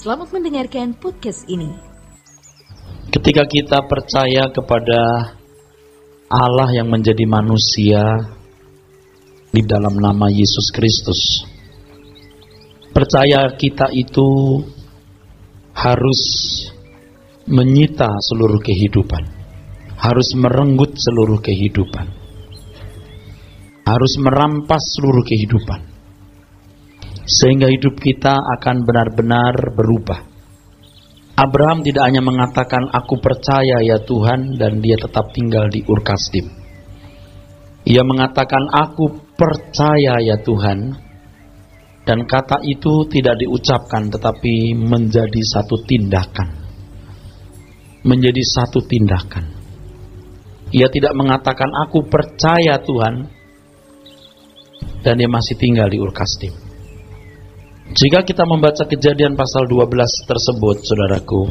Selamat mendengarkan podcast ini. Ketika kita percaya kepada Allah yang menjadi manusia di dalam nama Yesus Kristus, percaya kita itu harus menyita seluruh kehidupan, harus merenggut seluruh kehidupan, harus merampas seluruh kehidupan, sehingga hidup kita akan benar-benar berubah. Abraham tidak hanya mengatakan aku percaya ya Tuhan dan dia tetap tinggal di Ur Kasdim. Ia mengatakan aku percaya ya Tuhan, dan kata itu tidak diucapkan tetapi menjadi satu tindakan. Menjadi satu tindakan. Ia tidak mengatakan aku percaya Tuhan dan dia masih tinggal di Ur Kasdim. Jika kita membaca Kejadian pasal 12 tersebut, saudaraku,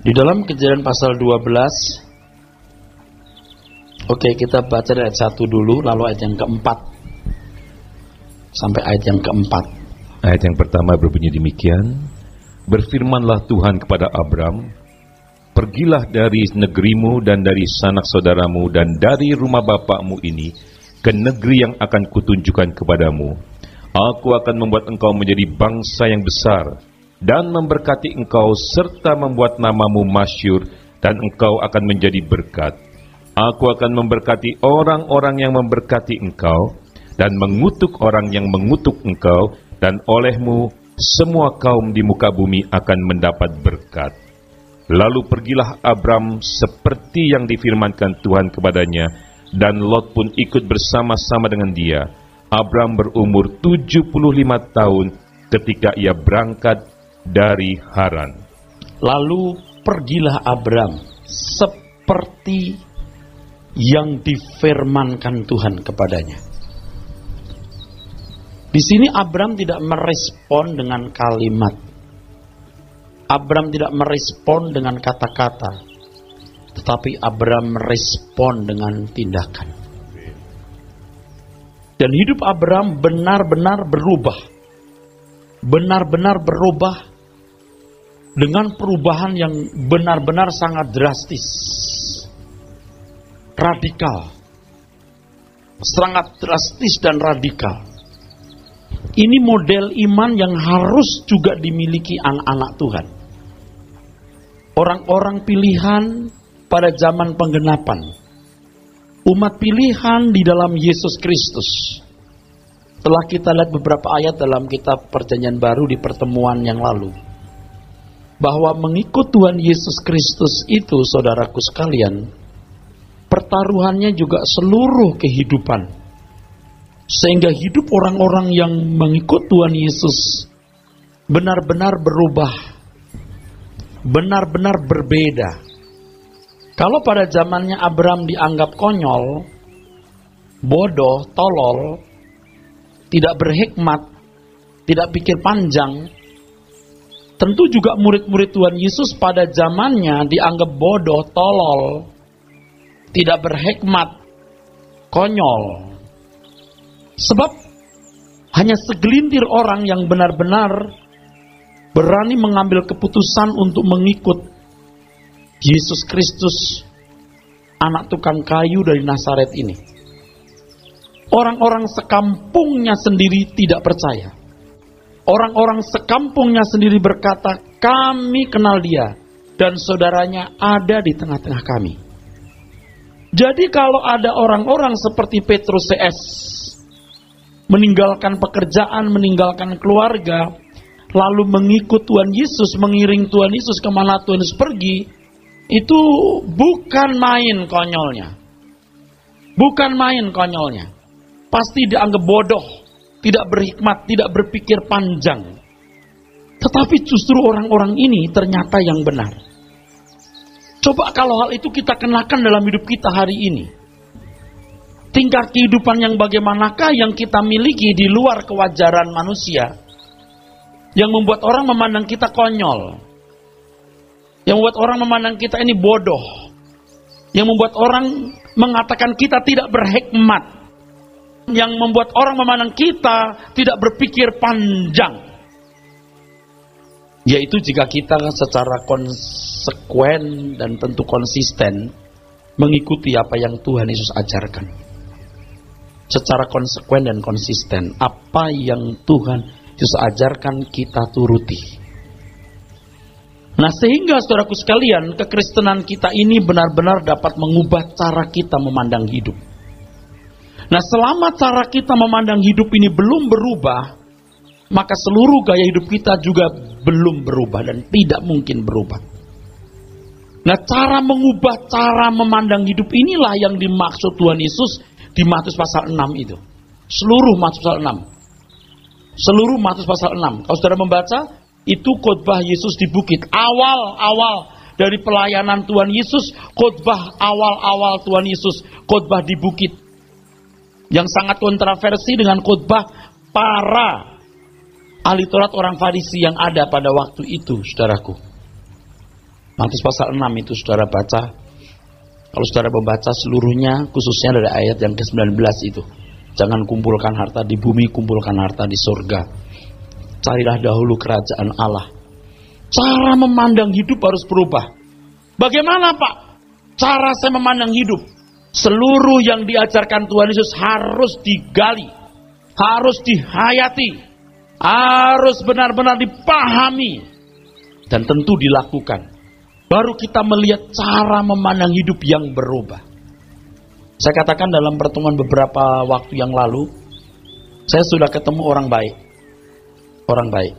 di dalam Kejadian pasal 12, oke, kita baca dari ayat 1 dulu, lalu ayat yang keempat sampai ayat yang keempat. Ayat yang pertama berbunyi demikian, berfirmanlah Tuhan kepada Abram, pergilah dari negerimu dan dari sanak saudaramu dan dari rumah bapakmu ini ke negeri yang akan kutunjukkan kepadamu. Aku akan membuat engkau menjadi bangsa yang besar dan memberkati engkau serta membuat namamu masyhur dan engkau akan menjadi berkat. Aku akan memberkati orang-orang yang memberkati engkau dan mengutuk orang yang mengutuk engkau, dan olehmu semua kaum di muka bumi akan mendapat berkat. Lalu pergilah Abram seperti yang difirmankan Tuhan kepadanya, dan Lot pun ikut bersama-sama dengan dia. Abram berumur 75 tahun ketika ia berangkat dari Haran. Lalu pergilah Abram seperti yang difirmankan Tuhan kepadanya. Di sini Abram tidak merespon dengan kalimat. Abram tidak merespon dengan kata-kata. Tetapi Abram merespon dengan tindakan. Dan hidup Abram benar-benar berubah. Benar-benar berubah dengan perubahan yang benar-benar sangat drastis. Radikal. Sangat drastis dan radikal. Ini model iman yang harus juga dimiliki anak-anak Tuhan. Orang-orang pilihan pada zaman penggenapan. Umat pilihan di dalam Yesus Kristus. Setelah kita lihat beberapa ayat dalam kitab Perjanjian Baru di pertemuan yang lalu, bahwa mengikut Tuhan Yesus Kristus itu, saudaraku sekalian, pertaruhannya juga seluruh kehidupan. Sehingga hidup orang-orang yang mengikut Tuhan Yesus benar-benar berubah, benar-benar berbeda. Kalau pada zamannya Abram dianggap konyol, bodoh, tolol, tidak berhikmat, tidak pikir panjang, tentu juga murid-murid Tuhan Yesus pada zamannya dianggap bodoh, tolol, tidak berhikmat, konyol. Sebab hanya segelintir orang yang benar-benar berani mengambil keputusan untuk mengikut Yesus Kristus, anak tukang kayu dari Nazaret ini. Orang-orang sekampungnya sendiri tidak percaya. Orang-orang sekampungnya sendiri berkata, kami kenal dia dan saudaranya ada di tengah-tengah kami. Jadi kalau ada orang-orang seperti Petrus CS meninggalkan pekerjaan, meninggalkan keluarga, lalu mengikut Tuhan Yesus, mengiring Tuhan Yesus kemana Tuhan Yesus pergi, itu bukan main konyolnya. Bukan main konyolnya. Pasti dianggap bodoh, tidak berhikmat, tidak berpikir panjang. Tetapi justru orang-orang ini ternyata yang benar. Coba kalau hal itu kita kenakan dalam hidup kita hari ini. Tingkat kehidupan yang bagaimanakah yang kita miliki di luar kewajaran manusia, yang membuat orang memandang kita konyol, yang membuat orang memandang kita ini bodoh, yang membuat orang mengatakan kita tidak berhikmat, yang membuat orang memandang kita tidak berpikir panjang. Yaitu jika kita secara konsekuen dan tentu konsisten mengikuti apa yang Tuhan Yesus ajarkan. Secara konsekuen dan konsisten, apa yang Tuhan Yesus ajarkan kita turuti. Nah, sehingga saudaraku sekalian, kekristenan kita ini benar-benar dapat mengubah cara kita memandang hidup. Nah, selama cara kita memandang hidup ini belum berubah, maka seluruh gaya hidup kita juga belum berubah dan tidak mungkin berubah. Nah, cara mengubah cara memandang hidup inilah yang dimaksud Tuhan Yesus di Matius pasal 6 itu. Seluruh Matius pasal 6. Seluruh Matius pasal 6. Kalau saudara membaca, itu khotbah Yesus di bukit. Awal-awal dari pelayanan Tuhan Yesus, khotbah awal-awal Tuhan Yesus, khotbah di bukit. Yang sangat kontroversi dengan khotbah para ahli Taurat orang Farisi yang ada pada waktu itu, saudaraku. Matius pasal 6 itu saudara baca. Kalau saudara membaca seluruhnya, khususnya dari ayat yang ke-19 itu. Jangan kumpulkan harta di bumi, kumpulkan harta di surga. Carilah dahulu kerajaan Allah. Cara memandang hidup harus berubah. Bagaimana, Pak? Cara saya memandang hidup. Seluruh yang diajarkan Tuhan Yesus harus digali. Harus dihayati. Harus benar-benar dipahami. Dan tentu dilakukan. Baru kita melihat cara memandang hidup yang berubah. Saya katakan dalam pertemuan beberapa waktu yang lalu, saya sudah ketemu orang baik. Orang baik,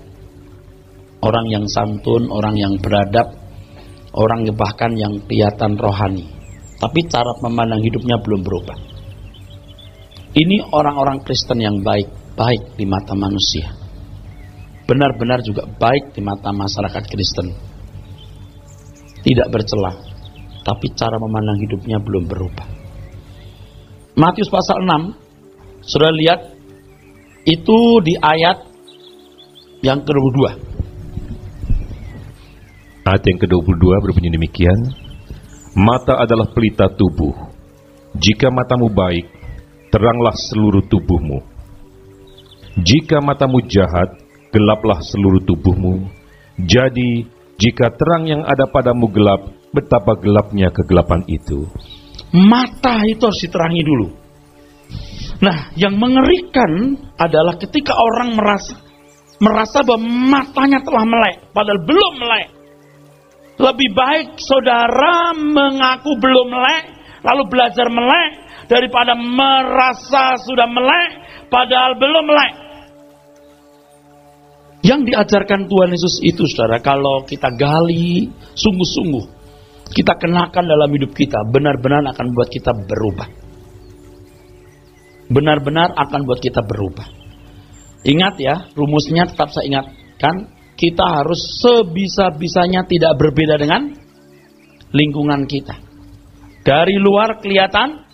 orang yang santun, orang yang beradab, orang bahkan yang kelihatan rohani. Tapi cara memandang hidupnya belum berubah. Ini orang-orang Kristen yang baik, baik di mata manusia. Benar-benar juga baik di mata masyarakat Kristen. Tidak bercela, tapi cara memandang hidupnya belum berubah. Matius pasal 6, sudah lihat, itu di ayat yang ke-22. Ayat yang ke-22 berbunyi demikian. Mata adalah pelita tubuh. Jika matamu baik, teranglah seluruh tubuhmu. Jika matamu jahat, gelaplah seluruh tubuhmu. Jadi, jika terang yang ada padamu gelap, betapa gelapnya kegelapan itu. Mata itu harus diterangi dulu. Nah, yang mengerikan adalah ketika orang merasa bahwa matanya telah melek, padahal belum melek. Lebih baik saudara mengaku belum melek, lalu belajar melek, daripada merasa sudah melek, padahal belum melek. Yang diajarkan Tuhan Yesus itu, saudara, kalau kita gali sungguh-sungguh, kita kenakan dalam hidup kita, benar-benar akan buat kita berubah. Benar-benar akan buat kita berubah. Ingat ya, rumusnya tetap saya ingatkan, kita harus sebisa-bisanya tidak berbeda dengan lingkungan kita. Dari luar kelihatan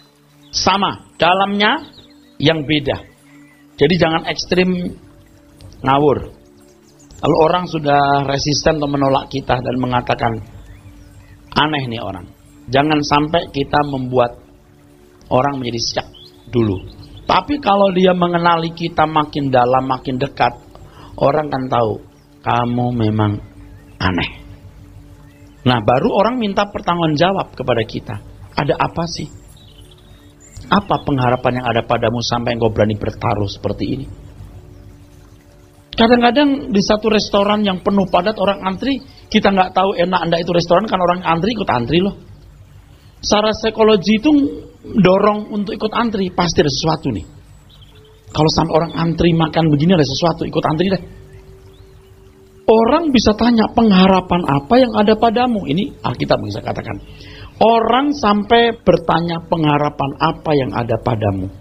sama, dalamnya yang beda. Jadi jangan ekstrim ngawur. Kalau orang sudah resisten atau menolak kita dan mengatakan, aneh nih orang. Jangan sampai kita membuat orang menjadi syak dulu. Tapi kalau dia mengenali kita makin dalam, makin dekat, orang kan tahu, kamu memang aneh. Nah, baru orang minta pertanggungjawab kepada kita. Ada apa sih? Apa pengharapan yang ada padamu sampai engkau berani bertaruh seperti ini? Kadang-kadang di satu restoran yang penuh padat orang antri, kita nggak tahu enak enggak itu restoran, kan orang antri ikut antri loh. Secara psikologi itu dorong untuk ikut antri, pasti ada sesuatu nih. Kalau sampai orang antri makan begini ada sesuatu, ikut antri deh. Orang bisa tanya, pengharapan apa yang ada padamu? Ini Alkitab bisa katakan. Orang sampai bertanya, pengharapan apa yang ada padamu?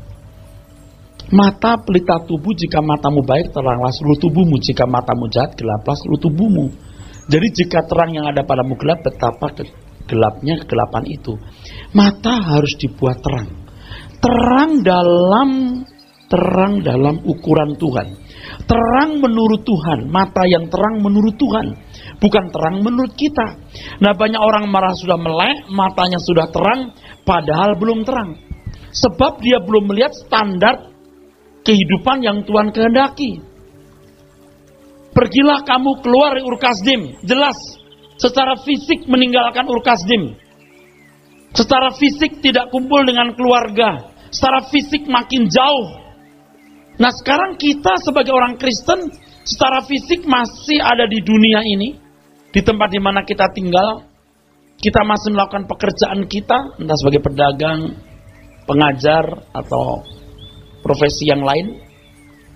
Mata pelita tubuh, jika matamu baik, teranglah seluruh tubuhmu. Jika matamu jahat, gelaplah seluruh tubuhmu. Jadi jika terang yang ada padamu gelap, betapa gelapnya kegelapan itu. Mata harus dibuat terang. Terang dalam ukuran Tuhan. Terang menurut Tuhan. Mata yang terang menurut Tuhan. Bukan terang menurut kita. Nah, banyak orang marah sudah melek, matanya sudah terang, padahal belum terang. Sebab dia belum melihat standar kehidupan yang Tuhan kehendaki. Pergilah kamu keluar dari Ur Kasdim. Jelas, secara fisik meninggalkan Ur Kasdim. Secara fisik tidak kumpul dengan keluarga. Secara fisik makin jauh. Nah sekarang kita sebagai orang Kristen, secara fisik masih ada di dunia ini. Di tempat di mana kita tinggal. Kita masih melakukan pekerjaan kita, entah sebagai pedagang, pengajar, atau profesi yang lain.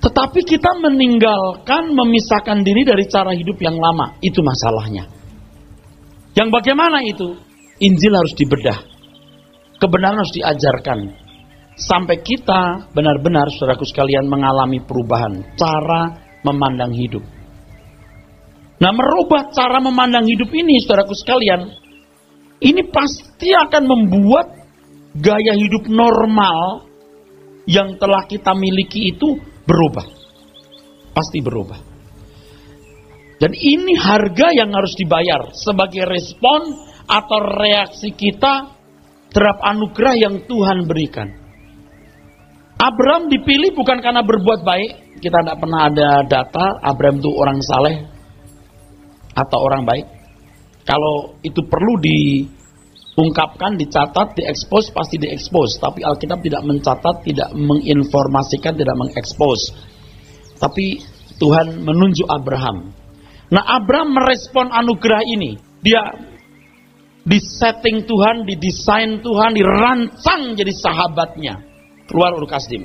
Tetapi kita meninggalkan, memisahkan diri dari cara hidup yang lama. Itu masalahnya. Yang bagaimana itu? Injil harus dibedah. Kebenaran harus diajarkan. Sampai kita benar-benar, saudaraku sekalian, mengalami perubahan. Cara memandang hidup. Nah, merubah cara memandang hidup ini, saudaraku sekalian, ini pasti akan membuat gaya hidup normal yang telah kita miliki itu berubah. Pasti berubah. Dan ini harga yang harus dibayar sebagai respon atau reaksi kita terhadap anugerah yang Tuhan berikan. Abraham dipilih bukan karena berbuat baik. Kita tidak pernah ada data Abraham itu orang saleh atau orang baik. Kalau itu perlu diungkapkan, dicatat, diekspos, pasti diekspos. Tapi Alkitab tidak mencatat, tidak menginformasikan, tidak mengekspos. Tapi Tuhan menunjuk Abraham. Nah, Abraham merespon anugerah ini. Dia disetting Tuhan, didesain Tuhan, dirancang jadi sahabatnya. Keluar Ur Kasdim.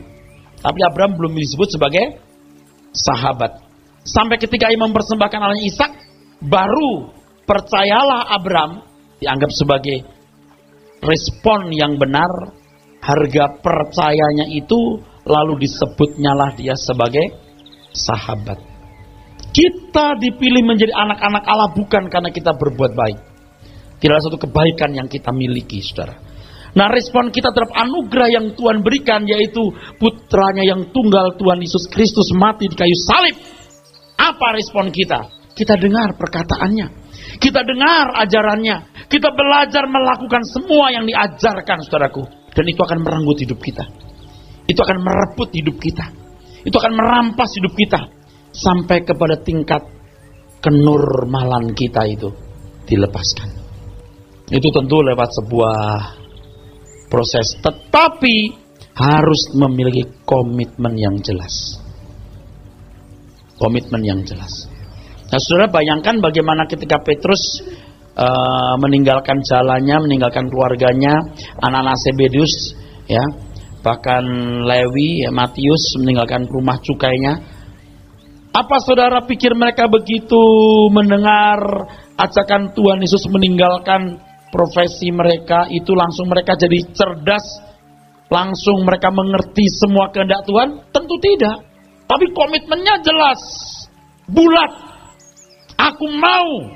Tapi Abraham belum disebut sebagai sahabat. Sampai ketika ia mempersembahkan anaknya Ishak, baru percayalah Abraham, dianggap sebagai respon yang benar. Harga percayanya itu lalu disebutnyalah dia sebagai sahabat. Kita dipilih menjadi anak-anak Allah bukan karena kita berbuat baik. Tidak ada satu kebaikan yang kita miliki, saudara. Nah, respon kita terhadap anugerah yang Tuhan berikan, yaitu putranya yang tunggal, Tuhan Yesus Kristus mati di kayu salib. Apa respon kita? Kita dengar perkataannya. Kita dengar ajarannya. Kita belajar melakukan semua yang diajarkan, saudaraku. Dan itu akan merenggut hidup kita. Itu akan merebut hidup kita. Itu akan merampas hidup kita. Sampai kepada tingkat kenormalan kita itu dilepaskan. Itu tentu lewat sebuah proses. Tetapi harus memiliki komitmen yang jelas. Komitmen yang jelas. Nah, saudara bayangkan bagaimana ketika Petrus meninggalkan jalannya, meninggalkan keluarganya, anak-anak Zebedeus, ya, bahkan Lewi, ya, Matius meninggalkan rumah cukainya. Apa saudara pikir mereka begitu mendengar ajakan Tuhan Yesus meninggalkan profesi mereka itu langsung mereka jadi cerdas, langsung mereka mengerti semua kehendak Tuhan? Tentu tidak. Tapi komitmennya jelas, bulat. Aku mau.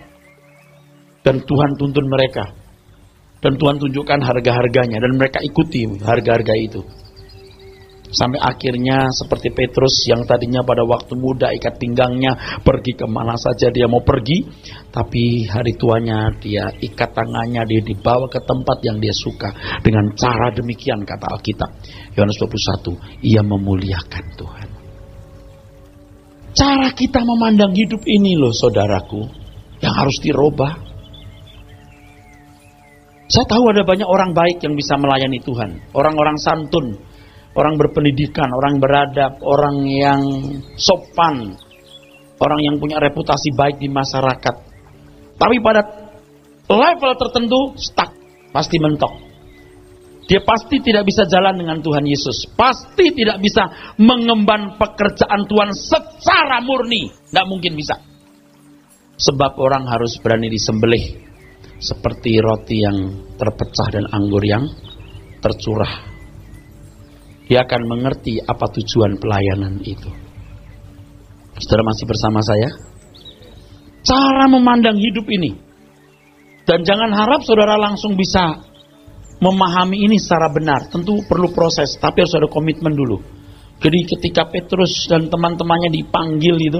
Dan Tuhan tuntun mereka. Dan Tuhan tunjukkan harga-harganya. Dan mereka ikuti harga-harga itu. Sampai akhirnya seperti Petrus yang tadinya pada waktu muda ikat pinggangnya, pergi kemana saja dia mau pergi. Tapi hari tuanya dia ikat tangannya, dia dibawa ke tempat yang dia suka. Dengan cara demikian kata Alkitab. Yohanes 21, ia memuliakan Tuhan. Cara kita memandang hidup ini loh saudaraku, yang harus dirubah. Saya tahu ada banyak orang baik yang bisa melayani Tuhan. Orang-orang santun, orang berpendidikan, orang beradab, orang yang sopan, orang yang punya reputasi baik di masyarakat. Tapi pada level tertentu stuck, pasti mentok. Dia pasti tidak bisa jalan dengan Tuhan Yesus. Pasti tidak bisa mengemban pekerjaan Tuhan secara murni. Tidak mungkin bisa. Sebab orang harus berani disembelih. Seperti roti yang terpecah dan anggur yang tercurah. Dia akan mengerti apa tujuan pelayanan itu. Saudara masih bersama saya? Cara memandang hidup ini. Dan jangan harap saudara langsung bisa memahami ini secara benar. Tentu perlu proses, tapi harus ada komitmen dulu. Jadi ketika Petrus dan teman-temannya dipanggil itu,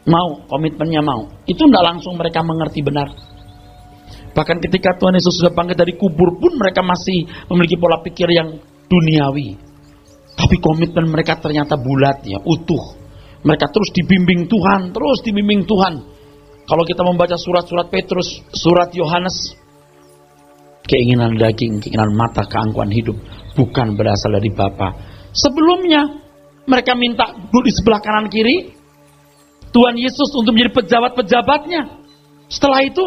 mau, komitmennya mau. Itu tidak langsung mereka mengerti benar. Bahkan ketika Tuhan Yesus sudah bangkit dari kubur pun mereka masih memiliki pola pikir yang duniawi. Tapi komitmen mereka ternyata bulat, ya, utuh. Mereka terus dibimbing Tuhan, terus dibimbing Tuhan. Kalau kita membaca surat-surat Petrus, surat Yohanes, keinginan daging, keinginan mata, keangkuhan hidup bukan berasal dari Bapa. Sebelumnya mereka minta duduk di sebelah kanan kiri Tuhan Yesus untuk menjadi pejabat-pejabatnya. Setelah itu,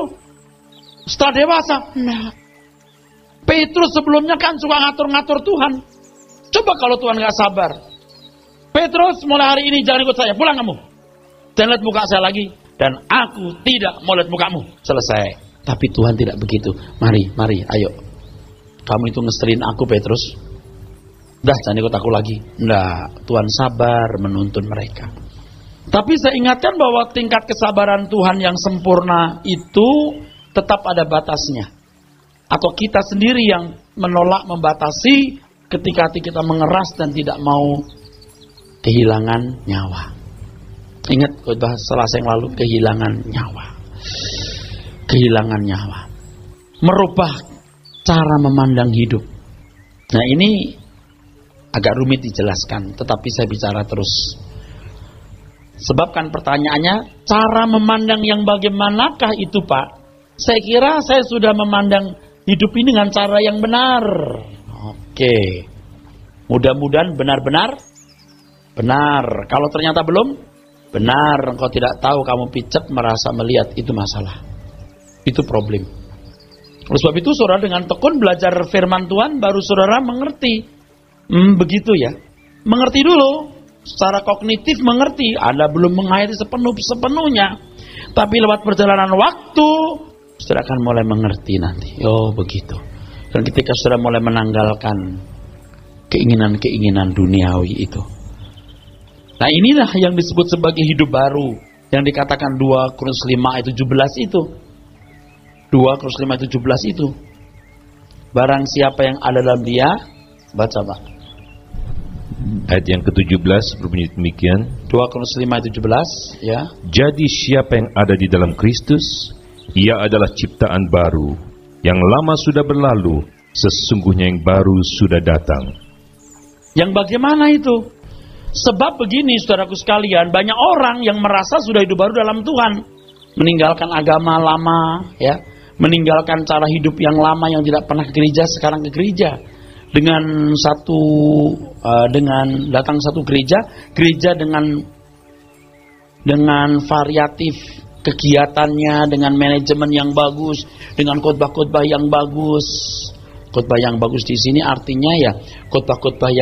setelah dewasa, nah, Petrus sebelumnya kan suka ngatur-ngatur Tuhan. Coba kalau Tuhan gak sabar, Petrus, mulai hari ini jangan ikut saya, pulang kamu. Dan lihat muka saya lagi, dan aku tidak mau lihat mukamu. Selesai. Tapi Tuhan tidak begitu. Mari, ayo. Kamu itu ngeselin aku, Petrus. Dah, jangan ikut aku lagi. Nah, Tuhan sabar menuntun mereka. Tapi saya ingatkan bahwa tingkat kesabaran Tuhan yang sempurna itu tetap ada batasnya. Atau kita sendiri yang menolak, membatasi ketika hati kita mengeras dan tidak mau kehilangan nyawa. Ingat khotbah Selasa yang lalu, kehilangan nyawa. Kehilangan nyawa. Merubah cara memandang hidup. Nah, ini agak rumit dijelaskan, tetapi saya bicara terus. Sebab kan pertanyaannya, cara memandang yang bagaimanakah itu, Pak? Saya kira saya sudah memandang hidup ini dengan cara yang benar. Oke. Mudah-mudahan benar-benar benar. Kalau ternyata belum benar, engkau tidak tahu, kamu picek, merasa melihat, itu masalah. Itu problem. Oleh sebab itu saudara dengan tekun belajar firman Tuhan, baru saudara mengerti. Begitu ya. Mengerti dulu. Secara kognitif mengerti. Anda belum menghayati sepenuhnya. Tapi lewat perjalanan waktu, saudara akan mulai mengerti nanti. Oh begitu. Dan ketika saudara mulai menanggalkan keinginan-keinginan duniawi itu. Nah, inilah yang disebut sebagai hidup baru. Yang dikatakan 2 Korintus 5 ayat 17 itu. 2 Korintus 5 ayat 17 itu. Barang siapa yang ada dalam dia, baca Pak. Ayat yang ke-17 berbunyi demikian. 2 Korintus 5 ayat 17 ya. Jadi siapa yang ada di dalam Kristus, ia adalah ciptaan baru. Yang lama sudah berlalu, sesungguhnya yang baru sudah datang. Yang bagaimana itu? Sebab begini saudaraku sekalian, banyak orang yang merasa sudah hidup baru dalam Tuhan. Meninggalkan agama lama, ya, meninggalkan cara hidup yang lama yang tidak pernah ke gereja, sekarang ke gereja. Dengan datang satu gereja dengan variatif kegiatannya, dengan manajemen yang bagus, dengan khotbah-khotbah yang bagus. Khotbah yang bagus di sini artinya ya khotbah-khotbah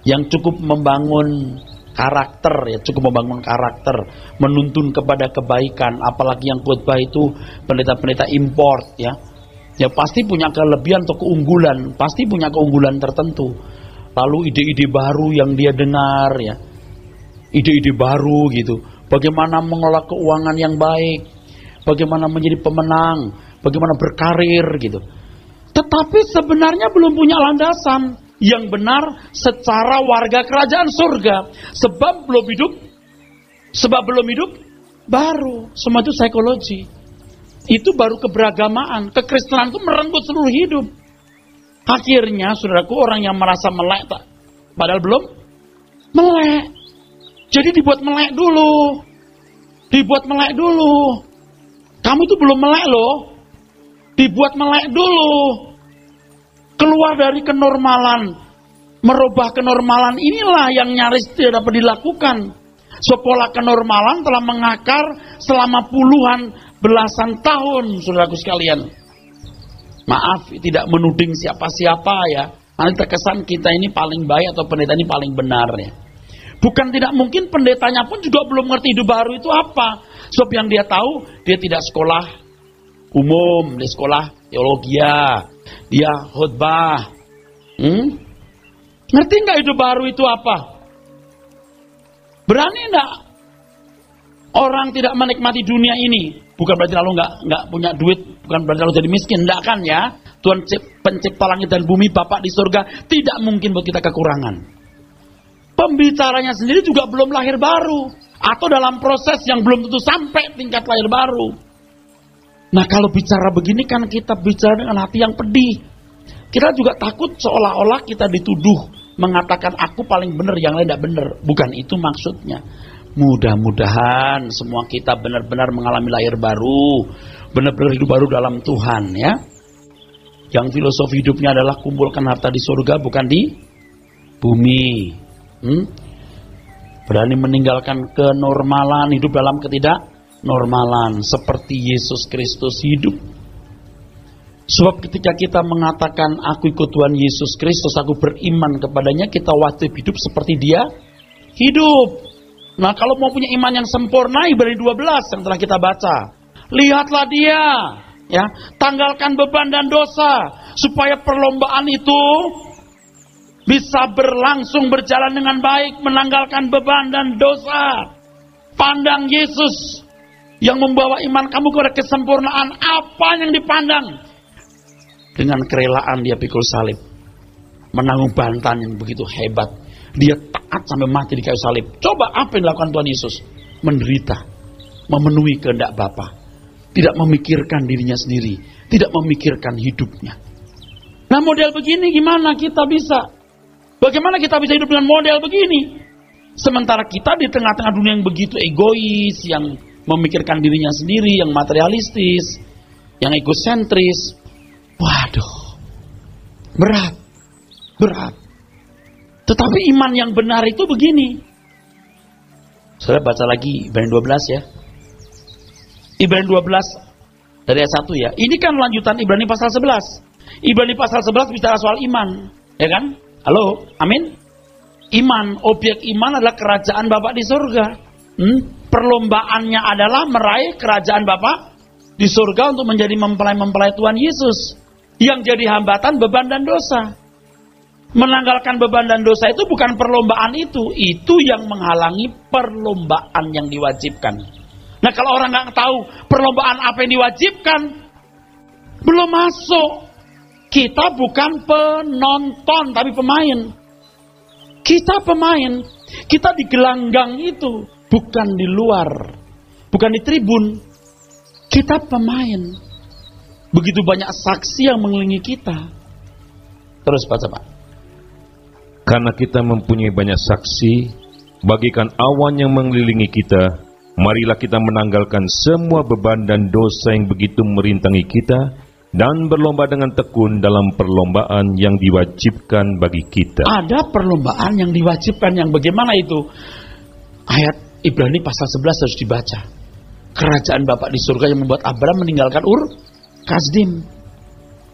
yang cukup membangun karakter, ya cukup membangun karakter, menuntun kepada kebaikan. Apalagi yang khotbah itu pendeta-pendeta import, ya pasti punya kelebihan atau keunggulan, pasti punya keunggulan tertentu. Lalu ide-ide baru yang dia dengar, ya ide-ide baru gitu. Bagaimana mengelola keuangan yang baik, bagaimana menjadi pemenang, bagaimana berkarir gitu. Tetapi sebenarnya belum punya landasan yang benar secara warga kerajaan surga. Sebab belum hidup baru. Semua itu psikologi. Itu baru keberagamaan. Kekristenan itu merenggut seluruh hidup. Akhirnya saudaraku, orang yang merasa melek padahal belum melek. Jadi dibuat melek dulu. Kamu itu belum melek loh. Dibuat melek dulu. Keluar dari kenormalan. Merubah kenormalan inilah yang nyaris tidak dapat dilakukan. Pola kenormalan telah mengakar selama puluhan belasan tahun, saudaraku sekalian. Maaf, tidak menuding siapa-siapa ya. Nanti terkesan kita ini paling baik atau pendeta ini paling benar ya. Bukan tidak mungkin pendetanya pun juga belum ngerti hidup baru itu apa. Sebab yang dia tahu, dia tidak sekolah umum, dia sekolah teologia, dia khotbah. Ngerti nggak hidup baru itu apa? Berani nggak orang tidak menikmati dunia ini? Bukan berarti lalu nggak punya duit, bukan berarti lalu jadi miskin, enggak kan ya? Tuhan pencipta langit dan bumi, Bapa di surga, tidak mungkin buat kita kekurangan. Pembicaranya sendiri juga belum lahir baru, atau dalam proses yang belum tentu sampai tingkat lahir baru. Nah, kalau bicara begini kan kita bicara dengan hati yang pedih. Kita juga takut seolah-olah kita dituduh mengatakan aku paling benar, yang lain tidak benar. Bukan itu maksudnya. Mudah-mudahan semua kita benar-benar mengalami lahir baru, benar-benar hidup baru dalam Tuhan, ya. Yang filosofi hidupnya adalah kumpulkan harta di surga, bukan di bumi. Berani meninggalkan kenormalan, hidup dalam ketidaknormalan, seperti Yesus Kristus hidup. Sebab ketika kita mengatakan aku ikut Tuhan Yesus Kristus, aku beriman kepadanya, kita wajib hidup seperti dia hidup. Nah, kalau mau punya iman yang sempurna, Ibrani 12 yang telah kita baca, lihatlah dia, ya, tanggalkan beban dan dosa, supaya perlombaan itu bisa berlangsung, berjalan dengan baik, menanggalkan beban dan dosa. Pandang Yesus yang membawa iman kamu kepada kesempurnaan. Apa yang dipandang? Dengan kerelaan dia pikul salib, menanggung bantahan yang begitu hebat. Dia taat sampai mati di kayu salib. Coba apa yang dilakukan Tuhan Yesus? Menderita, memenuhi kehendak Bapa, tidak memikirkan dirinya sendiri, tidak memikirkan hidupnya. Nah, model begini gimana kita bisa? Bagaimana kita bisa hidup dengan model begini? Sementara kita di tengah-tengah dunia yang begitu egois, yang memikirkan dirinya sendiri, yang materialistis, yang egosentris. Waduh, berat. Tetapi iman yang benar itu begini. Saya baca lagi Ibrani 12 ya. Ibrani 12 dari ayat 1 ya. Ini kan lanjutan Ibrani pasal 11. Ibrani pasal 11 bicara soal iman, ya kan? Halo, amin. Iman, objek iman adalah kerajaan Bapa di surga. Perlombaannya adalah meraih kerajaan Bapa di surga untuk menjadi mempelai-mempelai Tuhan Yesus. Yang jadi hambatan beban dan dosa. Menanggalkan beban dan dosa itu bukan perlombaan itu yang menghalangi perlombaan yang diwajibkan. Nah, kalau orang nggak tahu perlombaan apa yang diwajibkan, belum masuk. Kita bukan penonton tapi pemain. Kita pemain. Kita di gelanggang itu, bukan di luar, bukan di tribun. Kita pemain. Begitu banyak saksi yang mengelilingi kita. Terus baca Pak. Karena kita mempunyai banyak saksi, bagikan awan yang mengelilingi kita, marilah kita menanggalkan semua beban dan dosa yang begitu merintangi kita, dan berlomba dengan tekun dalam perlombaan yang diwajibkan bagi kita. Ada perlombaan yang diwajibkan, yang bagaimana itu? Ayat Ibrani pasal 11 harus dibaca. Kerajaan Bapa di surga yang membuat Abraham meninggalkan Kasdim,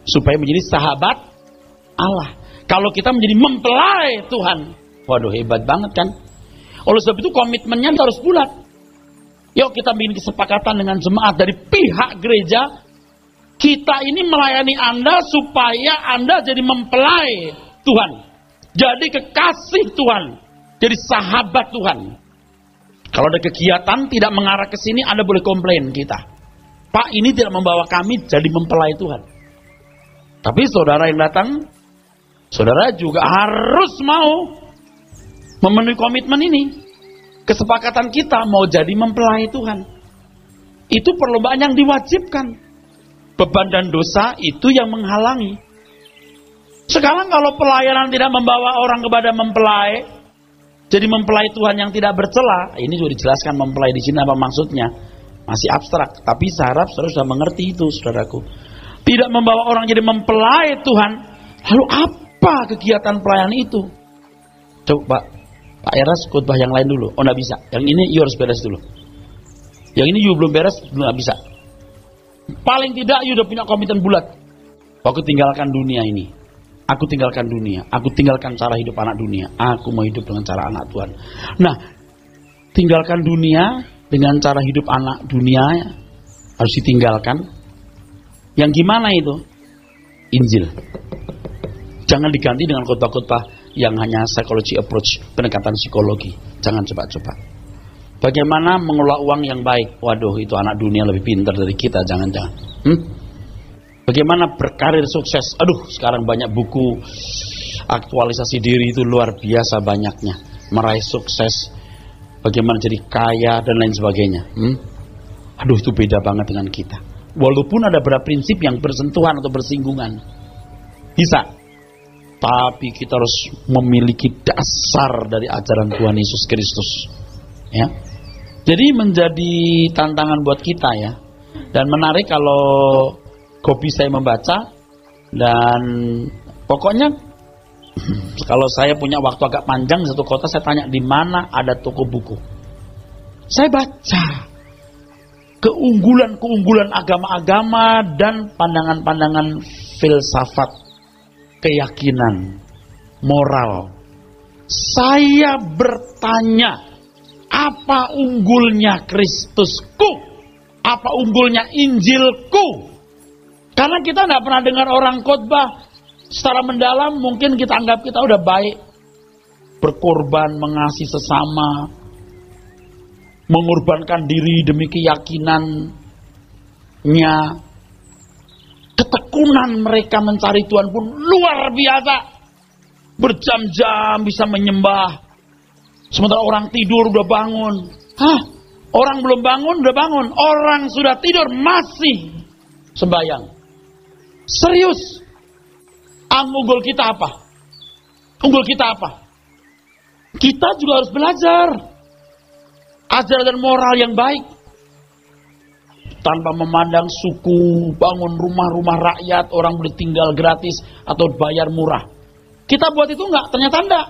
supaya menjadi sahabat Allah. Kalau kita menjadi mempelai Tuhan, waduh hebat banget kan? Oleh sebab itu komitmennya harus bulat. Yuk kita bikin kesepakatan dengan jemaat dari pihak gereja, kita ini melayani Anda supaya Anda jadi mempelai Tuhan, jadi kekasih Tuhan, jadi sahabat Tuhan. Kalau ada kegiatan tidak mengarah ke sini, Anda boleh komplain kita. Pak, ini tidak membawa kami jadi mempelai Tuhan. Tapi saudara yang datang, saudara juga harus mau memenuhi komitmen ini. Kesepakatan kita mau jadi mempelai Tuhan. Itu perlombaan yang diwajibkan. Beban dan dosa itu yang menghalangi. Sekarang kalau pelayanan tidak membawa orang kepada mempelai, jadi mempelai Tuhan yang tidak bercela, ini sudah dijelaskan mempelai di sini apa maksudnya. Masih abstrak, tapi saya harap saudara sudah mengerti itu, saudaraku. Tidak membawa orang jadi mempelai Tuhan. Lalu apa kegiatan pelayanan itu? Coba Pak Eras khotbah yang lain dulu. Oh, enggak bisa. Yang ini you harus beres dulu. Yang ini you belum beres, belum bisa. Paling tidak you udah punya komitmen bulat. Aku tinggalkan dunia ini. Aku tinggalkan dunia. Aku tinggalkan cara hidup anak dunia. Aku mau hidup dengan cara anak Tuhan. Nah, tinggalkan dunia dengan cara hidup anak dunia harus ditinggalkan. Yang gimana itu? Injil. Jangan diganti dengan khotbah-khotbah yang hanya psychology approach, pendekatan psikologi. Jangan coba-coba. Bagaimana mengelola uang yang baik? Waduh, itu anak dunia lebih pintar dari kita. Jangan-jangan. Bagaimana berkarir sukses? Aduh, sekarang banyak buku aktualisasi diri itu luar biasa banyaknya. Meraih sukses, bagaimana jadi kaya dan lain sebagainya. Aduh, itu beda banget dengan kita. Walaupun ada beberapa prinsip yang bersentuhan atau bersinggungan. Bisa. Tapi kita harus memiliki dasar dari ajaran Tuhan Yesus Kristus. Ya. Jadi menjadi tantangan buat kita ya. Dan menarik kalau hobi saya membaca. Dan pokoknya kalau saya punya waktu agak panjang di satu kota, saya tanya di mana ada toko buku. Saya baca keunggulan-keunggulan agama-agama dan pandangan-pandangan filsafat, keyakinan, moral. Saya bertanya, apa unggulnya Kristusku? Apa unggulnya Injilku? Karena kita tidak pernah dengar orang khotbah secara mendalam, mungkin kita anggap kita udah baik, berkorban, mengasihi sesama, mengorbankan diri demi keyakinannya. Ketekunan mereka mencari Tuhan pun luar biasa. Berjam-jam bisa menyembah. Sementara orang tidur udah bangun. Orang belum bangun udah bangun. Orang sudah tidur masih sembahyang. Serius. Unggul kita apa? Unggul kita apa? Kita juga harus belajar ajaran dan moral yang baik. Tanpa memandang suku, bangun rumah-rumah rakyat, orang boleh tinggal gratis atau bayar murah. Kita buat itu enggak? Ternyata enggak.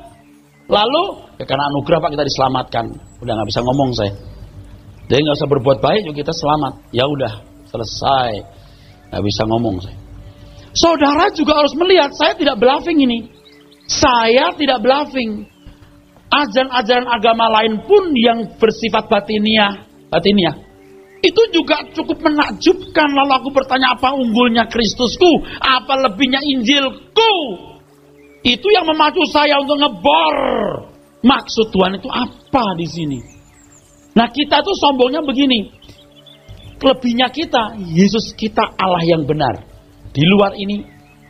Lalu, ya karena anugerah Pak kita diselamatkan. Udah nggak bisa ngomong saya. Jadi nggak usah berbuat baik juga kita selamat. Ya udah, selesai. Nggak bisa ngomong saya. Saudara juga harus melihat, saya tidak bluffing ini. Saya tidak bluffing. Ajaran-ajaran agama lain pun yang bersifat batiniah, itu juga cukup menakjubkan. Lalu aku bertanya, apa unggulnya Kristusku? Apa lebihnya Injilku? Itu yang memacu saya untuk ngebor. Maksud Tuhan itu apa di sini? Nah kita tuh sombongnya begini. Lebihnya kita, Yesus kita Allah yang benar. Di luar ini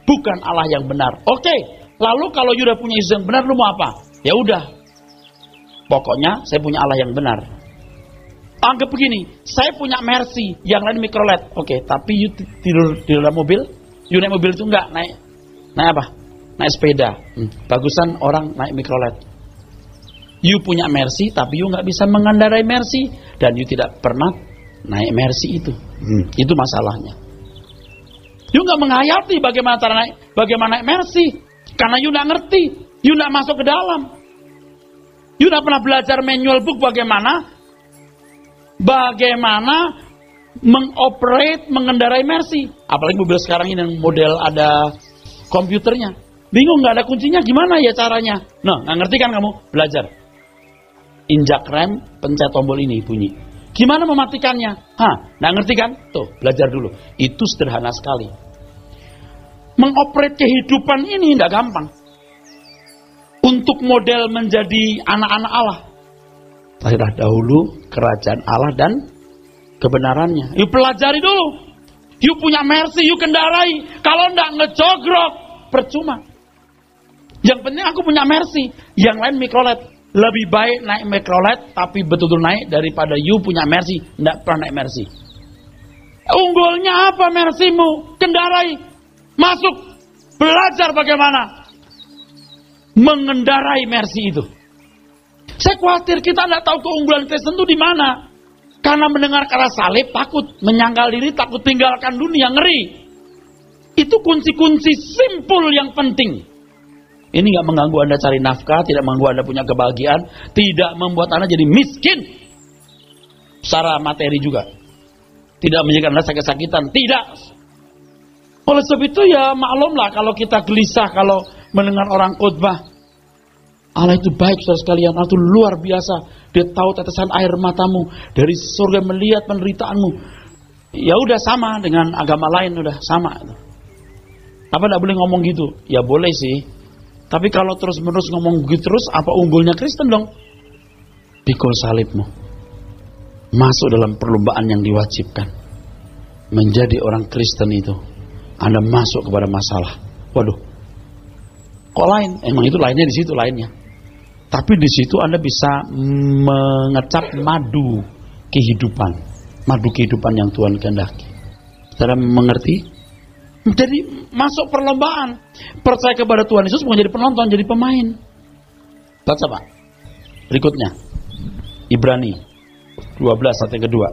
bukan Allah yang benar. Oke, lalu kalau you udah punya Yesus yang benar, lu mau apa? Ya udah. Pokoknya saya punya Allah yang benar. Anggap begini, saya punya Mercy, yang lain Mikrolet. Oke, tapi you tidur di dalam mobil, you naik mobil itu enggak naik apa? Naik sepeda. Bagusan orang naik Mikrolet. You punya Mercy, tapi you nggak bisa mengendarai Mercy, dan you tidak pernah naik Mercy itu. Itu masalahnya. You nggak menghayati bagaimana cara naik Mercy, karena you nggak ngerti, you nggak masuk ke dalam. You nggak pernah belajar manual book bagaimana mengoperate, mengendarai Mercy. Apalagi mobil sekarang ini yang model ada komputernya. Bingung nggak ada kuncinya, gimana ya caranya? Nah, nggak ngerti kan kamu? Belajar. Injak rem, pencet tombol ini bunyi. Gimana mematikannya? Nggak ngerti kan? Tuh, belajar dulu. Itu sederhana sekali. Mengoperate kehidupan ini nggak gampang. Untuk model menjadi anak-anak Allah, carilah dahulu kerajaan Allah dan kebenarannya. Yuk pelajari dulu. Yuk punya Mercy, yuk kendarai. Kalau nggak ngejogrok, percuma. Yang penting aku punya Mercy. Yang lain Mikrolet. Lebih baik naik Mikrolet, tapi betul-betul naik daripada you punya Mercy, nggak pernah naik Mercy. Unggulnya apa Mercy-mu? Kendarai, masuk, belajar bagaimana mengendarai Mercy itu. Saya khawatir kita nggak tahu keunggulan Kristen itu di mana. Karena mendengar kata salib takut, menyangkal diri, takut tinggalkan dunia, ngeri. Itu kunci-kunci simpul yang penting. Ini nggak mengganggu Anda cari nafkah, tidak mengganggu Anda punya kebahagiaan, tidak membuat Anda jadi miskin secara materi juga, tidak menjadikan Anda sakit-sakitan, tidak. Oleh sebab itu ya maklumlah kalau kita gelisah kalau mendengar orang khotbah. Allah itu baik saudara sekalian, Allah itu luar biasa. Dia tahu tetesan air matamu, dari surga melihat penderitaanmu. Ya udah sama dengan agama lain, udah sama. Apa tidak boleh ngomong gitu? Ya boleh sih. Tapi kalau terus-menerus ngomong begitu terus, apa unggulnya Kristen dong? Pikul salibmu. Masuk dalam perlombaan yang diwajibkan. Menjadi orang Kristen itu, Anda masuk kepada masalah. Waduh, kok lain? Emang itu lainnya di situ lainnya. Tapi di situ Anda bisa mengecap madu kehidupan. Madu kehidupan yang Tuhan kehendaki. Saudara mengerti? Jadi masuk perlombaan. Percaya kepada Tuhan Yesus bukan jadi penonton, jadi pemain. Baca Pak. Berikutnya. Ibrani 12 ayat yang kedua.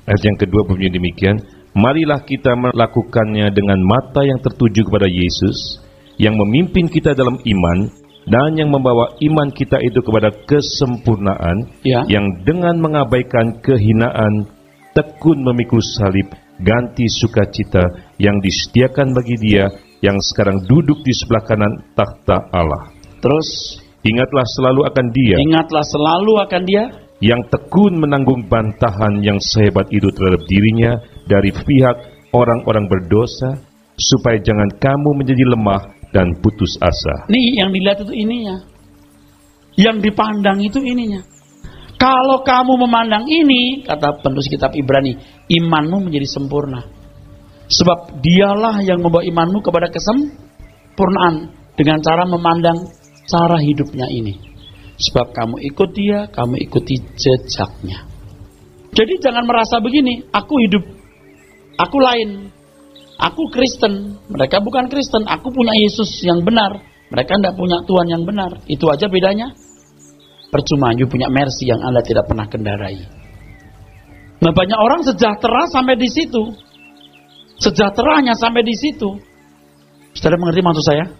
Ayat yang kedua bunyi demikian, marilah kita melakukannya dengan mata yang tertuju kepada Yesus, yang memimpin kita dalam iman, dan yang membawa iman kita itu kepada kesempurnaan, yang dengan mengabaikan kehinaan, tekun memikul salib, ganti sukacita yang disediakan bagi Dia yang sekarang duduk di sebelah kanan takhta Allah. Terus, ingatlah selalu akan Dia. Ingatlah selalu akan Dia yang tekun menanggung bantahan yang sehebat itu terhadap dirinya dari pihak orang-orang berdosa, supaya jangan kamu menjadi lemah dan putus asa. Nih yang dilihat itu ininya. Yang dipandang itu ininya. Kalau kamu memandang ini, kata penulis kitab Ibrani, imanmu menjadi sempurna. Sebab dialah yang membawa imanmu kepada kesempurnaan dengan cara memandang cara hidupnya ini. Sebab kamu ikut Dia, kamu ikuti jejaknya. Jadi jangan merasa begini, aku hidup, aku lain, aku Kristen, mereka bukan Kristen, aku punya Yesus yang benar, mereka tidak punya Tuhan yang benar. Itu aja bedanya. Percuma you punya Mercy yang Anda tidak pernah kendarai. Nah, banyak orang sejahtera sampai di situ. Sejahteranya sampai di situ. Saudara mengerti maksud saya?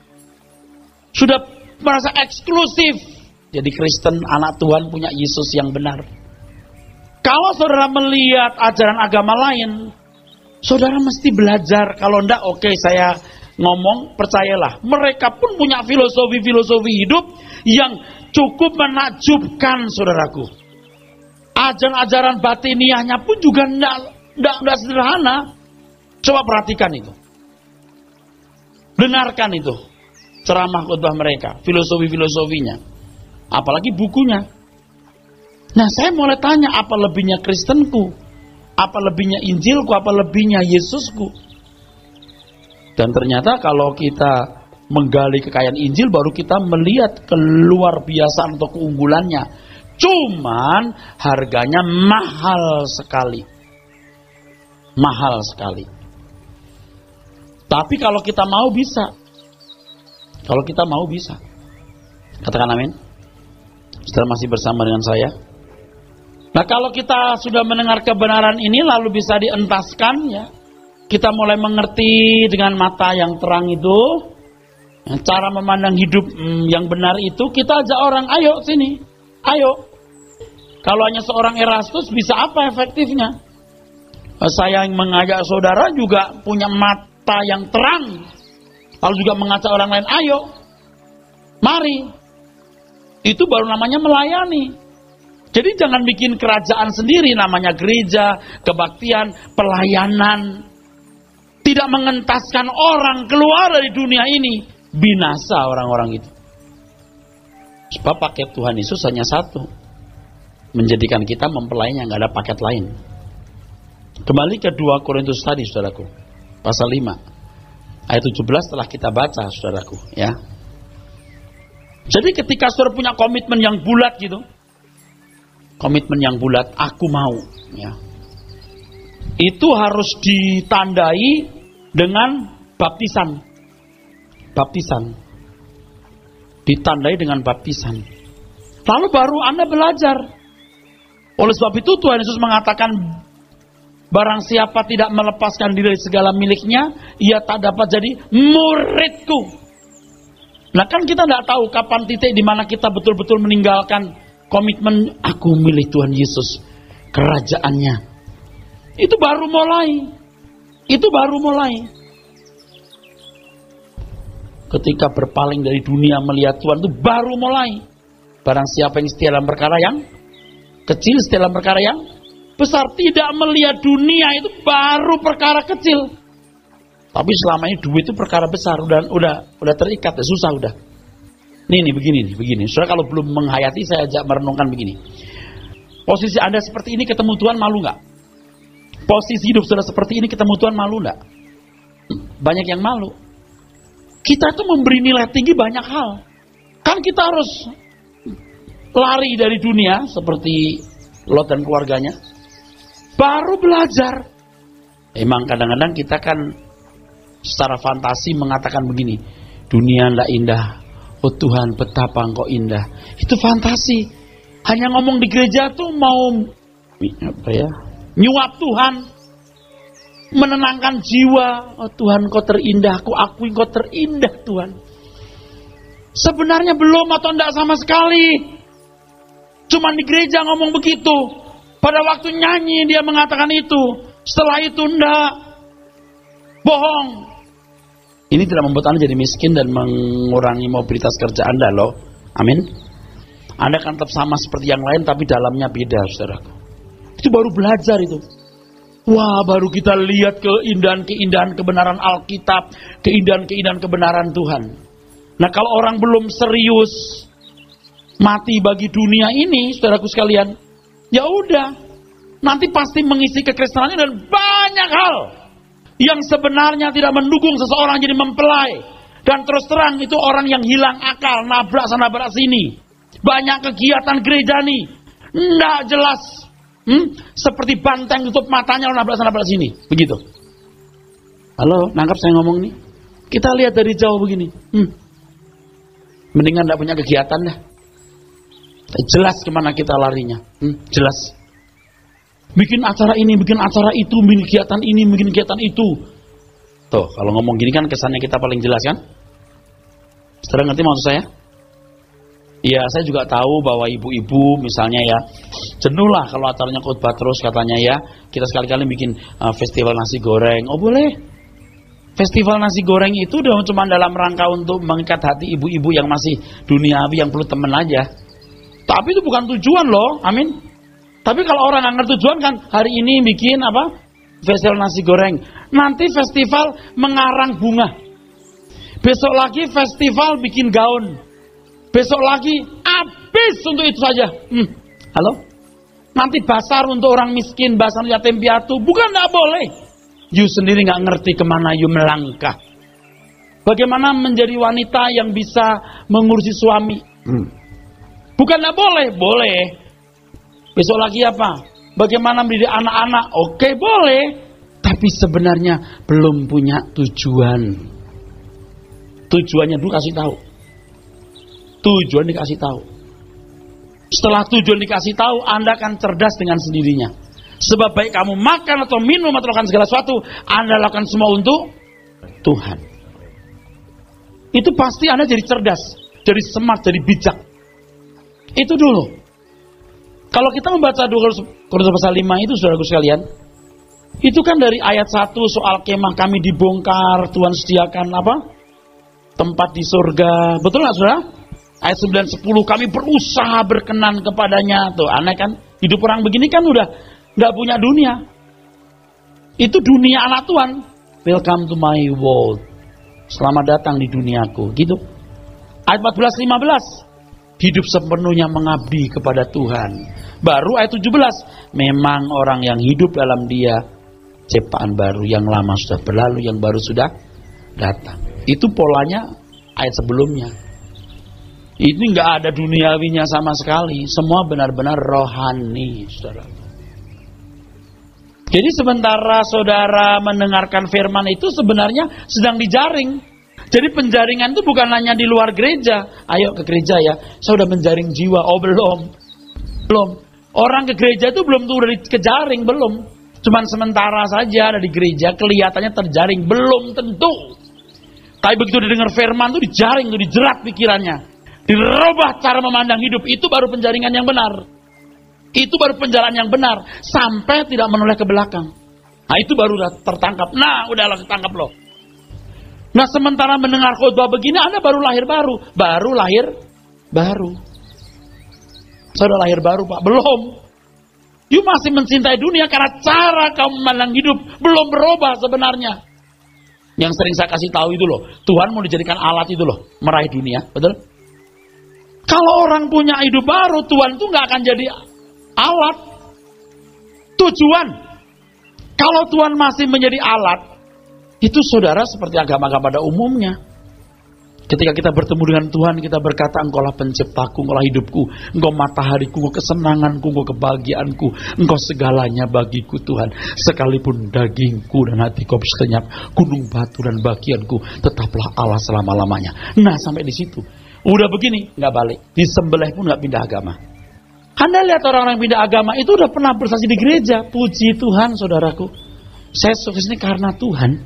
Sudah merasa eksklusif. Jadi Kristen, anak Tuhan punya Yesus yang benar. Kalau saudara melihat ajaran agama lain, saudara mesti belajar. Kalau enggak, oke, saya ngomong, percayalah. Mereka pun punya filosofi-filosofi hidup yang cukup menakjubkan, saudaraku. Ajaran-ajaran batiniahnya pun juga enggak sederhana. Coba perhatikan itu. Dengarkan itu. Ceramah khotbah mereka, filosofi-filosofinya. Apalagi bukunya. Nah, saya mulai tanya, apa lebihnya Kristenku? Apa lebihnya Injilku? Apa lebihnya Yesusku? Dan ternyata kalau kita menggali kekayaan Injil, baru kita melihat keluar biasaan atau keunggulannya. Cuman harganya mahal sekali. Mahal sekali. Tapi kalau kita mau bisa. Kalau kita mau bisa. Katakan amin. Saudara masih bersama dengan saya? Nah, kalau kita sudah mendengar kebenaran ini lalu bisa dientaskan, ya, kita mulai mengerti dengan mata yang terang itu, cara memandang hidup yang benar itu, kita ajak orang, ayo sini, ayo. Kalau hanya seorang Erastus bisa apa efektifnya? Saya yang mengajak saudara juga punya mata yang terang, lalu juga mengajak orang lain, ayo, mari. Itu baru namanya melayani. Jadi jangan bikin kerajaan sendiri, namanya gereja, kebaktian, pelayanan. Tidak mengentaskan orang keluar dari dunia ini. Binasa orang-orang itu. Sebab paket Tuhan Yesus hanya satu. Menjadikan kita mempelainya, nggak ada paket lain. Kembali ke 2 Korintus tadi, saudaraku. Pasal 5. Ayat 17 telah kita baca, saudaraku. Ya. Jadi ketika saudara punya komitmen yang bulat gitu, komitmen yang bulat, aku mau, ya, itu harus ditandai dengan baptisan, ditandai dengan baptisan. Lalu baru Anda belajar. Oleh sebab itu Tuhan Yesus mengatakan, barang siapa tidak melepaskan diri dari segala miliknya, ia tak dapat jadi muridku. Nah, kan kita tidak tahu kapan titik di mana kita betul-betul meninggalkan komitmen, aku milih Tuhan Yesus, kerajaannya. Itu baru mulai. Ketika berpaling dari dunia melihat Tuhan itu baru mulai. Barang siapa yang setia dalam perkara yang kecil, setia dalam perkara yang besar. Tidak melihat dunia itu baru perkara kecil. Tapi selama ini duit itu perkara besar, udah terikat, susah udah. Nih begini. Saudara kalau belum menghayati, saya ajak merenungkan begini. Posisi Anda seperti ini ketemu Tuhan malu nggak? Posisi hidup saudara seperti ini ketemu Tuhan malu nggak? Banyak yang malu. Kita tuh memberi nilai tinggi banyak hal. Kan kita harus lari dari dunia seperti Lot dan keluarganya. Baru belajar. Emang kadang-kadang kita kan secara fantasi mengatakan begini, dunia ndak indah, oh Tuhan betapa Engkau indah. Itu fantasi. Hanya ngomong di gereja tuh mau nyuap Tuhan, menenangkan jiwa. Oh Tuhan Engkau terindah, aku akui Engkau terindah Tuhan. Sebenarnya belum atau enggak sama sekali. Cuman di gereja ngomong begitu. Pada waktu nyanyi dia mengatakan itu. Setelah itu enggak. Bohong. Ini tidak membuat Anda jadi miskin dan mengurangi mobilitas kerja Anda loh. Amin. Anda kan tetap sama seperti yang lain tapi dalamnya beda, saudaraku. Itu baru belajar itu. Wah, baru kita lihat keindahan-keindahan kebenaran Alkitab, keindahan-keindahan kebenaran Tuhan. Nah, kalau orang belum serius mati bagi dunia ini, saudaraku sekalian, ya udah, nanti pasti mengisi kekristenannya dan banyak hal yang sebenarnya tidak mendukung seseorang jadi mempelai. Dan terus terang itu orang yang hilang akal, nabrak sana nabrak sini. Banyak kegiatan gereja nih, nggak jelas. Seperti banteng tutup matanya nabrak sana nabrak sini. Begitu. Halo, nangkap saya ngomong nih? Kita lihat dari jauh begini. Mendingan nggak punya kegiatan dah. Jelas kemana kita larinya. Jelas. Bikin acara ini, bikin acara itu, bikin kegiatan ini, bikin kegiatan itu. Tuh, kalau ngomong gini kan kesannya kita paling jelas kan? Saudara ngerti maksud saya? Ya, saya juga tahu bahwa ibu-ibu misalnya ya, jenuh lah kalau acaranya khotbah terus katanya ya, kita sekali-kali bikin festival nasi goreng. Oh boleh. Festival nasi goreng itu udah cuma dalam rangka untuk mengikat hati ibu-ibu yang masih duniawi, yang perlu temen aja. Tapi itu bukan tujuan loh, amin. Tapi kalau orang nggak ngerti tujuan kan, hari ini bikin apa? Festival nasi goreng. Nanti festival mengarang bunga. Besok lagi festival bikin gaun. Besok lagi habis untuk itu saja. Halo? Nanti basar untuk orang miskin, basar yatim piatu. Bukan nggak boleh. You sendiri nggak ngerti kemana you melangkah. Bagaimana menjadi wanita yang bisa mengurusi suami? Bukan nggak boleh, boleh. Besok lagi apa? Bagaimana mendidik anak-anak? Oke, boleh. Tapi sebenarnya belum punya tujuan. Tujuannya dulu kasih tahu. Tujuan dikasih tahu. Setelah tujuan dikasih tahu, Anda akan cerdas dengan sendirinya. Sebab baik kamu makan atau minum atau lakukan segala sesuatu, Anda lakukan semua untuk Tuhan. Itu pasti Anda jadi cerdas, jadi smart, jadi bijak. Itu dulu. Kalau kita membaca 2 Korintus pasal 5 itu, saudaraku sekalian, itu kan dari ayat 1 soal kemah kami dibongkar, Tuhan sediakan apa? Tempat di surga. Betul nggak, saudara? Ayat 9-10 kami berusaha berkenan kepadanya. Tuh aneh kan? Hidup orang begini kan udah nggak punya dunia. Itu dunia anak Tuhan. Welcome to my world. Selamat datang di duniaku. Gitu. Ayat 14-15. Hidup sepenuhnya mengabdi kepada Tuhan. Baru ayat 17. Memang orang yang hidup dalam dia ciptaan baru, yang lama sudah berlalu, yang baru sudah datang. Itu polanya ayat sebelumnya. Ini nggak ada duniawinya sama sekali. Semua benar-benar rohani, saudara. Jadi sementara saudara mendengarkan firman itu sebenarnya sedang dijaring. Jadi penjaringan itu bukan hanya di luar gereja. Ayo ke gereja ya, saya udah menjaring jiwa. Oh belum. Orang ke gereja itu belum tuh udah dikejaring, belum. Cuman sementara saja ada di gereja, kelihatannya terjaring, belum tentu. Tapi begitu didengar firman tuh dijaring, tuh dijerat pikirannya. Dirubah cara memandang hidup, itu baru penjaringan yang benar. Itu baru penjalan yang benar. Sampai tidak menoleh ke belakang. Nah itu baru udah tertangkap. Nah udahlah tertangkap loh. Nah sementara mendengar khotbah begini, Anda baru lahir baru. Baru lahir baru. Saya udah lahir baru Pak. Belum. You masih mencintai dunia karena cara kamu memandang hidup belum berubah sebenarnya. Yang sering saya kasih tahu itu loh. Tuhan mau dijadikan alat itu loh. Meraih dunia. Betul? Kalau orang punya hidup baru, Tuhan itu gak akan jadi alat. Tujuan. Kalau Tuhan masih menjadi alat, itu saudara seperti agama-agama pada umumnya. Ketika kita bertemu dengan Tuhan, kita berkata, Engkaulah penciptaku, Engkaulah hidupku, Engkau matahariku, Engkau kesenanganku, Engkau kebahagiaanku, Engkau segalanya bagiku Tuhan. Sekalipun dagingku dan hatiku senyap, gunung batu dan bagianku, tetaplah Allah selama-lamanya. Nah, sampai di situ. Udah begini, nggak balik. Disembelih pun nggak pindah agama. Anda lihat orang-orang yang pindah agama, itu udah pernah bersaksi di gereja. Puji Tuhan, saudaraku. Saya sukses ini karena Tuhan.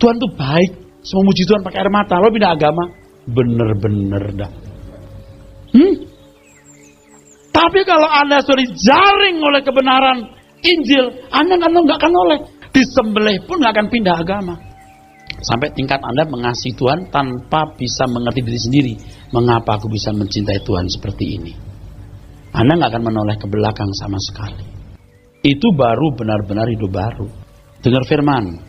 Tuhan tuh baik. Semua muji Tuhan pakai air mata. Lo pindah agama, bener-bener dah. Tapi kalau Anda sudah dijaring oleh kebenaran Injil, Anda nggak akan oleh. Disembelih pun nggak akan pindah agama. Sampai tingkat Anda mengasihi Tuhan tanpa bisa mengerti diri sendiri. Mengapa aku bisa mencintai Tuhan seperti ini? Anda nggak akan menoleh ke belakang sama sekali. Itu baru benar-benar hidup baru. Dengar firman.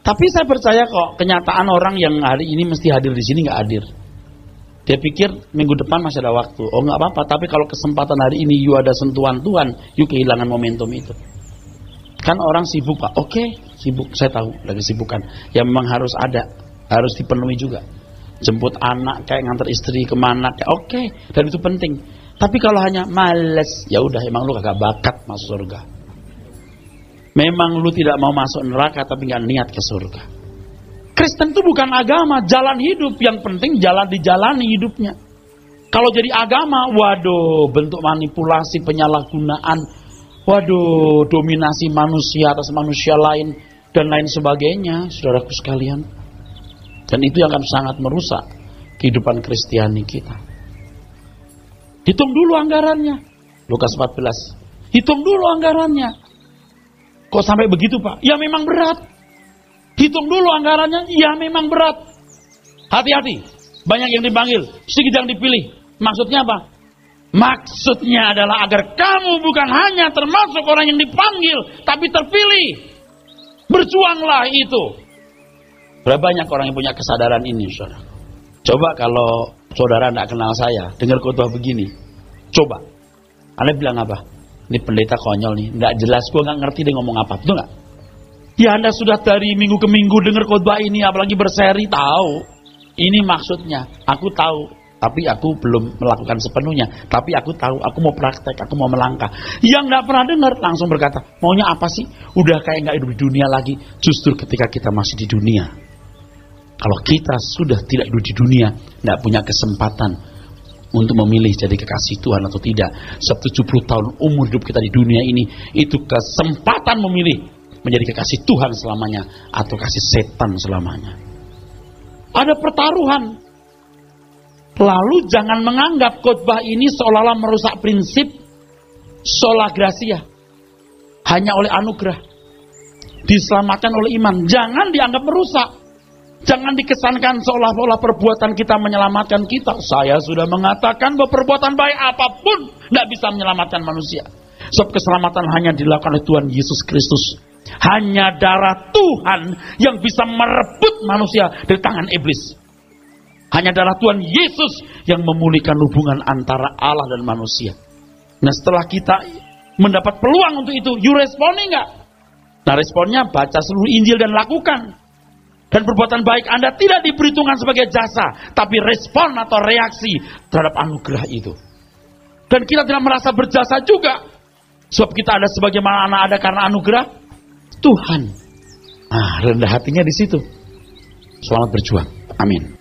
Tapi saya percaya kok kenyataan orang yang hari ini mesti hadir di sini nggak hadir. Dia pikir minggu depan masih ada waktu. Oh nggak apa-apa. Tapi kalau kesempatan hari ini you ada sentuhan Tuhan, you kehilangan momentum itu. Kan orang sibuk Pak. Oke, sibuk. Saya tahu lagi sibukan. Ya memang harus ada, harus dipenuhi juga. Jemput anak, kayak nganter istri kemana, kayak oke. Dan itu penting. Tapi kalau hanya males, ya udah emang lu kagak bakat masuk surga. Memang lu tidak mau masuk neraka tapi gak niat ke surga. Kristen itu bukan agama, jalan hidup. Yang penting jalan dijalani hidupnya. Kalau jadi agama, waduh, bentuk manipulasi, penyalahgunaan, waduh, dominasi manusia atas manusia lain, dan lain sebagainya, saudaraku sekalian. Dan itu yang akan sangat merusak kehidupan Kristiani kita. Hitung dulu anggarannya. Lukas 14. Hitung dulu anggarannya. Kok sampai begitu Pak? Ya memang berat. Hitung dulu anggarannya. Ya memang berat. Hati-hati. Banyak yang dipanggil, sedikit yang dipilih. Maksudnya apa? Maksudnya adalah agar kamu bukan hanya termasuk orang yang dipanggil, tapi terpilih. Berjuanglah itu. Berapa banyak orang yang punya kesadaran ini, saudara? Coba kalau saudara tidak kenal saya, dengar khotbah begini. Coba. Anda bilang apa? Ini pendeta konyol nih, nggak jelas, gue nggak ngerti dia ngomong apa, betul nggak? Ya Anda sudah dari minggu ke minggu dengar khotbah ini, apalagi berseri, tahu. Ini maksudnya, aku tahu, tapi aku belum melakukan sepenuhnya. Tapi aku tahu, aku mau praktek, aku mau melangkah. Yang nggak pernah dengar langsung berkata, maunya apa sih? Udah kayak nggak hidup di dunia lagi. Justru ketika kita masih di dunia, kalau kita sudah tidak hidup di dunia, nggak punya kesempatan untuk memilih jadi kekasih Tuhan atau tidak. 70 tahun umur hidup kita di dunia ini, itu kesempatan memilih menjadi kekasih Tuhan selamanya atau kasih setan selamanya. Ada pertaruhan. Lalu jangan menganggap khotbah ini seolah-olah merusak prinsip sola gratia. Hanya oleh anugerah. Diselamatkan oleh iman. Jangan dianggap merusak. Jangan dikesankan seolah-olah perbuatan kita menyelamatkan kita. Saya sudah mengatakan bahwa perbuatan baik apapun tidak bisa menyelamatkan manusia. Sebab keselamatan hanya dilakukan oleh Tuhan Yesus Kristus. Hanya darah Tuhan yang bisa merebut manusia dari tangan iblis. Hanya darah Tuhan Yesus yang memulihkan hubungan antara Allah dan manusia. Nah setelah kita mendapat peluang untuk itu, you responi nggak? Nah responnya baca seluruh Injil dan lakukan. Dan perbuatan baik Anda tidak diperhitungkan sebagai jasa, tapi respon atau reaksi terhadap anugerah itu. Dan kita tidak merasa berjasa juga, sebab kita ada sebagaimana anak ada karena anugerah Tuhan. Nah, rendah hatinya di situ. Selamat berjuang. Amin.